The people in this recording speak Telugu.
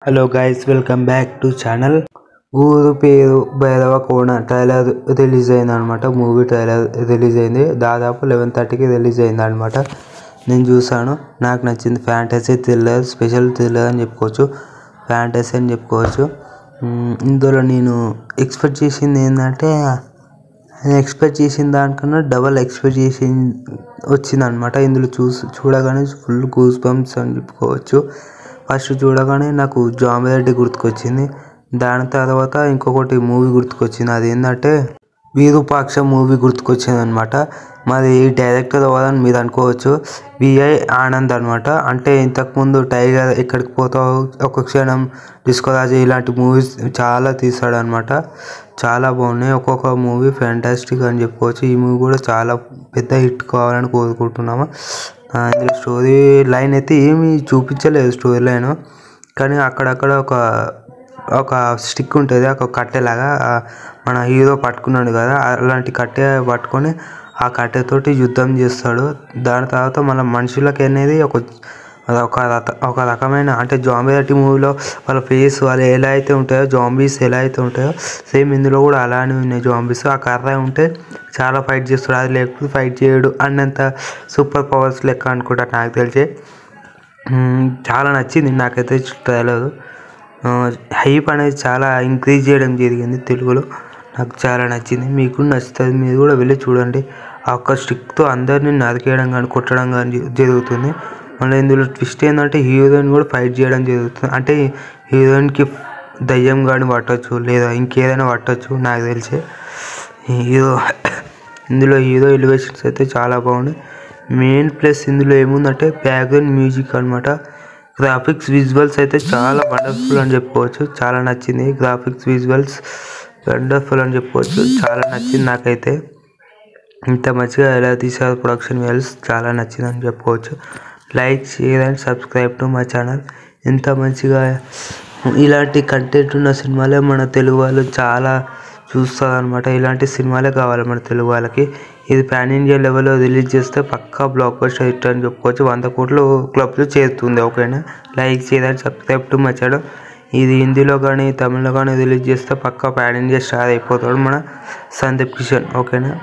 Hello guys, welcome back to channel. ఊరు పేరు భైరవ కోన ట్రైలర్ రిలీజ్ అయింది అనమాట. మూవీ ట్రైలర్ రిలీజ్ అయింది. దాదాపు 11:30కి రిలీజ్ అయింది అనమాట. నేను చూసాను, నాకు నచ్చింది. ఫ్యాంటసీ థ్రిల్లర్, స్పెషల్ థ్రిల్లర్ అని చెప్పుకోవచ్చు, ఫ్యాంటసీ అని చెప్పుకోవచ్చు. ఇందులో నేను ఎక్స్పెక్ట్ చేసింది ఏంటంటే, ఎక్స్పెక్ట్ చేసిన దానికన్నా డబల్ ఎక్స్పెక్ట్ చేసి వచ్చిందనమాట. ఇందులో చూడగానే ఫుల్ గూస్ బంప్స్ అని చెప్పుకోవచ్చు. ఫస్ట్ చూడగానే నాకు జాంబిరెడ్డి గుర్తుకొచ్చింది. దాని తర్వాత ఇంకొకటి మూవీ గుర్తుకొచ్చింది. అది ఏంటంటే విరూపాక్ష మూవీ గుర్తుకొచ్చింది అనమాట. మరి డైరెక్టర్ ఎవరని మీరు అనుకోవచ్చు, విఐ ఆనంద్ అనమాట. అంటే ఇంతకుముందు టైగర్, ఎక్కడికి పోతావు, ఒక క్షణం, డిస్కోరాజు ఇలాంటి మూవీస్ చాలా తీస్తాడు అనమాట. చాలా బాగున్నాయి. ఒక్కొక్క మూవీ ఫ్యాంటాస్టిక్ అని చెప్పుకోవచ్చు. ఈ మూవీ కూడా చాలా పెద్ద హిట్ కావాలని కోరుకుంటున్నాము. ఇందులో స్టోరీ లైన్ అయితే ఏమీ చూపించలేదు, స్టోరీ లైన్. కానీ అక్కడక్కడ ఒక స్టిక్ ఉంటుంది, ఒక కట్టెలాగా. మన హీరో పట్టుకున్నాడు కదా, అలాంటి కట్టె పట్టుకొని ఆ కట్టెతోటి యుద్ధం చేస్తాడు. దాని తర్వాత మన మనుషులకి అనేది ఒక రకమైన, అంటే జాంబీ మూవీలో వాళ్ళ ఫేస్ వాళ్ళు ఎలా అయితే ఉంటాయో, జాంబీస్ ఎలా అయితే ఉంటాయో, సేమ్ ఇందులో కూడా అలానే ఉన్నాయి జాంబీస్. ఆ కర్ర ఉంటే చాలా ఫైట్ చేస్తాడు, అది లేకపోతే ఫైట్ చేయడు అన్నంత సూపర్ పవర్స్ లెక్క అనుకుంటా నాకు తెలిసి. చాలా నచ్చింది నాకైతే ట్రైలర్. హైప్ అనేది చాలా ఇంక్రీజ్ చేయడం జరిగింది తెలుగులో. నాకు చాలా నచ్చింది, మీకు నచ్చుతుంది. మీరు కూడా వెళ్ళి చూడండి. ఆ ఒక్క స్టిక్తో అందరినీ నరికేయడం కానీ కొట్టడం కానీ జరుగుతుంది. మళ్ళీ ఇందులో ట్విస్ట్ ఏంటంటే, హీరోయిన్ కూడా ఫైట్ చేయడం జరుగుతుంది. అంటే హీరోయిన్కి దయ్యం కానీ పట్టవచ్చు, లేదా ఇంకేదైనా పట్టవచ్చు నాకు తెలిసి. ఇందులో హీరో ఎలివేషన్స్ అయితే చాలా బాగున్నాయి. మెయిన్ ప్లస్ ఇందులో ఏముందంటే బ్యాక్గ్రౌండ్ మ్యూజిక్ అనమాట. గ్రాఫిక్స్ విజువల్స్ అయితే చాలా వండర్ఫుల్ అని చెప్పుకోవచ్చు. చాలా నచ్చింది. గ్రాఫిక్స్ విజువల్స్ వండర్ఫుల్ అని చెప్పుకోవచ్చు. చాలా నచ్చింది నాకైతే. ఇంత మంచిగా ఎలా తీసారు ప్రొడక్షన్ వాల్యూస్, చాలా నచ్చిందని చెప్పుకోవచ్చు. Like, share and subscribe to my channel. ఇంత మంచిగా ఇలాంటి కంటెంట్ ఉన్న సినిమాలే మన తెలుగు వాళ్ళు చాలా చూస్తారు అనమాట. ఇలాంటి సినిమాలే కావాలి మన తెలుగు వాళ్ళకి. ఇది పాన్ ఇండియా లెవెల్లో రిలీజ్ చేస్తే పక్కా బ్లాక్ బస్టర్ హిట్ అని చెప్పుకోవచ్చు. 100 కోట్ల క్లబ్లో చేరుతుంది. ఓకేనా, like, share and subscribe to my channel. ఇది హిందీలో కానీ తమిళ్లో కానీ రిలీజ్ చేస్తే పక్కా పాన్ ఇండియా స్టార్ అయిపోతాడు మన సందీప్ కిషన్. ఓకేనా.